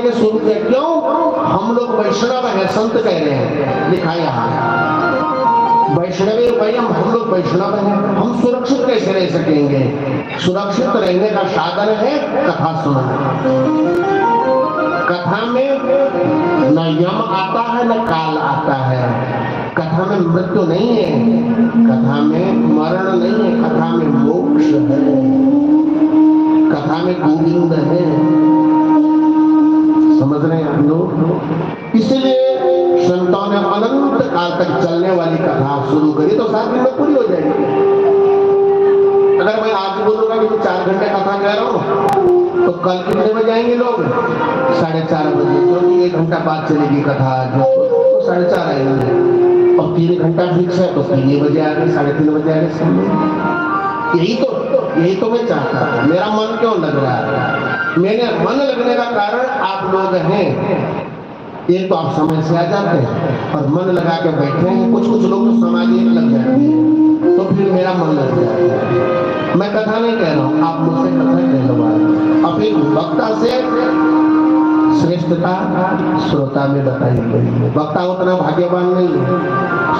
के शुरू किया। क्यों? हम लोग वैष्णव हैं, संत कह रहे हैं, लिखा यहाँ वैष्णवी वयम, हम लोग वैष्णव हैं, हम सुरक्षित कैसे रह सकेंगे? सुरक्षित रहने का साधन है कथा सुनना। कथा में न यम आता है न काल आता है, कथा में मृत्यु नहीं है, कथा में मरण नहीं है, कथा में मोक्ष है, कथा में गोविंद है। समझ रहे हैं हम लोग? इसलिए संतों ने अनंत काल तक चलने वाली कथा शुरू करी तो 7 दिन में पूरी हो जाएगी। अगर मैं आज बोलूंगा कि 4 घंटे कथा कह रहा हूँ तो कल कितने बजे आएंगे लोग? 4:30 बजे, क्योंकि 1 घंटा बाद चलेगी कथा, तो 4:30 आएंगे। और 3 घंटा फिक्स है तो 3 बजे आ गए, 3:30 बजे आ गए। यही तो मैं चाहता हूँ। मेरा मन क्यों लग रहा है? मेरे मन लगने का कारण आप लोग हैं। एक तो आप समय से आ जाते हैं और मन लगा के बैठे हैं। कुछ लोग तो समाधि में लग जाते हैं, तो फिर मेरा मन लग जाता है। मैं कथा नहीं कह रहा हूँ, आप मुझसे कथा कह लो। अब एक वक्ता से श्रेष्ठता श्रोता में बताई गई है। वक्ता उतना भाग्यवान नहीं है,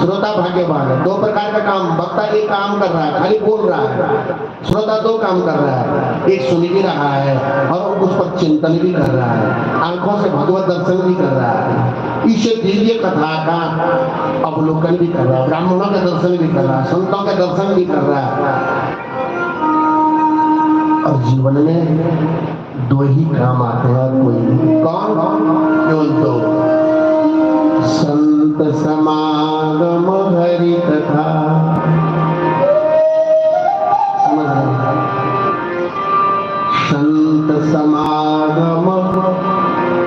श्रोता भाग्यवान है। 2 प्रकार का काम, वक्ता एक काम कर रहा है, खाली बोल रहा है। श्रोता 2 काम कर रहा है, एक सुन भी रहा है और उस पर चिंतन भी कर रहा है, आंखों से भगवत दर्शन भी कर रहा है, ईश्वर दिव्य कथा का अवलोकन भी कर रहा है, ब्राह्मणों का दर्शन भी कर रहा है, संतों का दर्शन भी कर रहा है। और जीवन में 2 ही काम आते हैं, कोई कौन? केवल 2, संत समागम हरि कथा। समझ रहे? संत समागम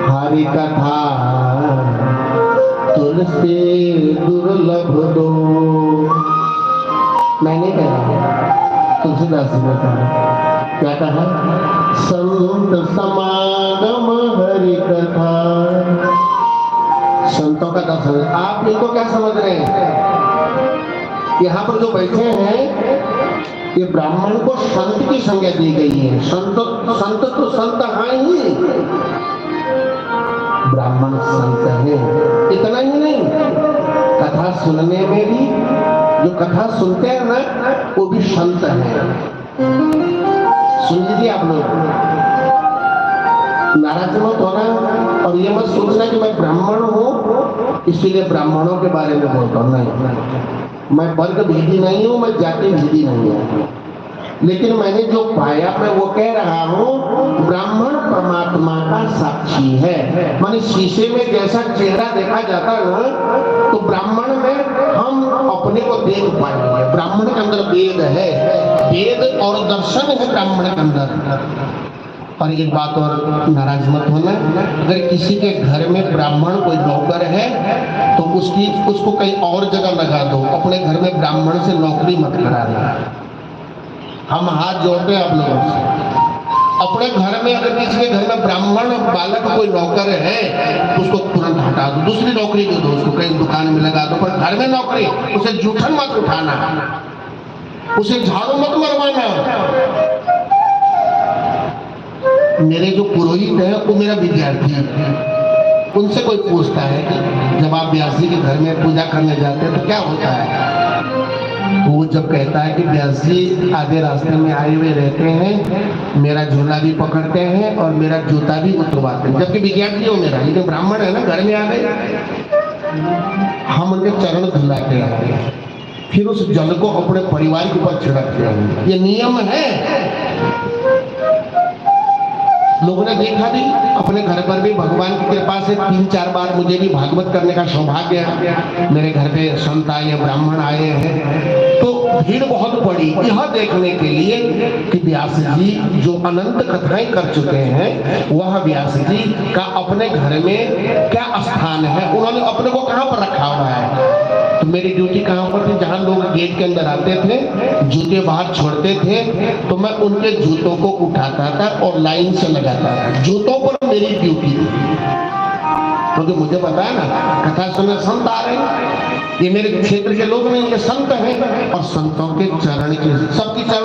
हरि कथा, तुलसी दुर्लभ दो। मैं नहीं कह रहा, तुलसीदास जी ने कहा। क्या कहा? संत समागम हरि कथा, संतों का दर्शन। आप इनको क्या समझ रहे हैं? यहाँ पर जो बैठे हैं ये ब्राह्मण को संत की संज्ञा दी गई है। संत तो संत हैं ही, ब्राह्मण संत है। इतना ही नहीं, कथा सुनने में भी जो कथा सुनते हैं ना, वो भी संत है। सुन लीजिए आप लोग, नाराज मत होना और ये मत सोचना कि मैं ब्राह्मण हूँ इसलिए ब्राह्मणों के बारे में बोलता हूँ। नहीं, मैं वर्ग भेदी नहीं हूँ, मैं जाति भेदी नहीं हूँ, लेकिन मैंने जो पाया मैं वो कह रहा हूँ। ब्राह्मण परमात्मा का साक्षी है। माने शीशे में जैसा चेहरा देखा जाता है ना, तो ब्राह्मण में हम अपने को देख पाएंगे। ब्राह्मण के अंदर वेद है, वेद और दर्शन है ब्राह्मण के अंदर। और एक बात और, नाराज मत होना, अगर किसी के घर में ब्राह्मण कोई नौकर है तो उसको कहीं और जगह लगा दो, अपने घर में ब्राह्मण से नौकरी मत करा दो। हम हाथ जोड़ते हैं आप लोगों से। अपने घर में अगर किसी के घर में ब्राह्मण बालक कोई नौकर है तो उसको तुरंत हटा दो, दूसरी नौकरी दे दो उसको, कहीं दुकान में लगा दो, पर घर में नौकरी, उसे जूठन मत उठाना, उसे झाड़ू मत मरवाना। मेरे जो पुरोहित है वो मेरा विद्यार्थी है, उनसे कोई पूछता है कि जब आप व्यास जी के घर में पूजा करने जाते हैं तो क्या होता है? वो जब कहता है कि व्यास जी आधे रास्ते में आए हुए रहते हैं, मेरा झोला भी पकड़ते हैं और मेरा जूता भी उतरवाते हैं, जबकि विद्यार्थी हो मेरा, लेकिन ब्राह्मण है ना, घर में आ गए, हम उनके चरण धुलाते हैं, फिर उस जल को अपने परिवार के ऊपर छिड़कते हैं। ये नियम है। लोगों ने देखा भी अपने घर पर भी, भगवान की कृपा से 3-4 बार मुझे भी भागवत करने का सौभाग्य है। मेरे घर पे संत आए, ब्राह्मण आए हैं, तो भीड़ बहुत बड़ी यह देखने के लिए कि व्यास जी जो अनंत कथाएं कर चुके हैं, वह व्यास जी का अपने घर में क्या स्थान है, उन्होंने अपने को कहाँ पर रखा हुआ है। तो मेरी ड्यूटी कहाँ पर थी? जहाँ लोग गेट के अंदर आते थे, जूते बाहर छोड़ते थे, तो मैं उनके जूतों को उठाता था और लाइन से लगाता था। जूतों पर मेरी ड्यूटी थी, क्योंकि मुझे पता है ना, कथा सुनने संत आ रहे हैं, ये मेरे क्षेत्र के लोग नहीं, ये संत हैं, और संतों के चरण की, सबकी चरण